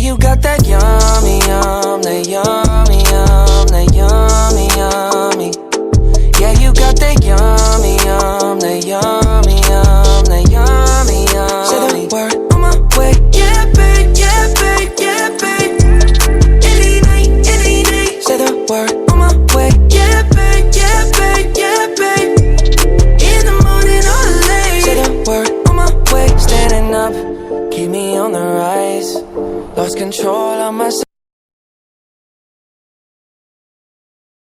you got that yummy, yum, that yummy, yum, that yummy, yummy. Yeah, you got that yummy, yum, that yummy, yum, that yummy, yummy. Say the word, on my way. Yeah, babe, yeah, babe, yeah, babe. Any night, any day. Say the word, on my way. Yeah, babe, yeah, babe, yeah, babe. In the morning or late. Say the word, on my way. Standing up, keep me on the rise. Lost control of myself.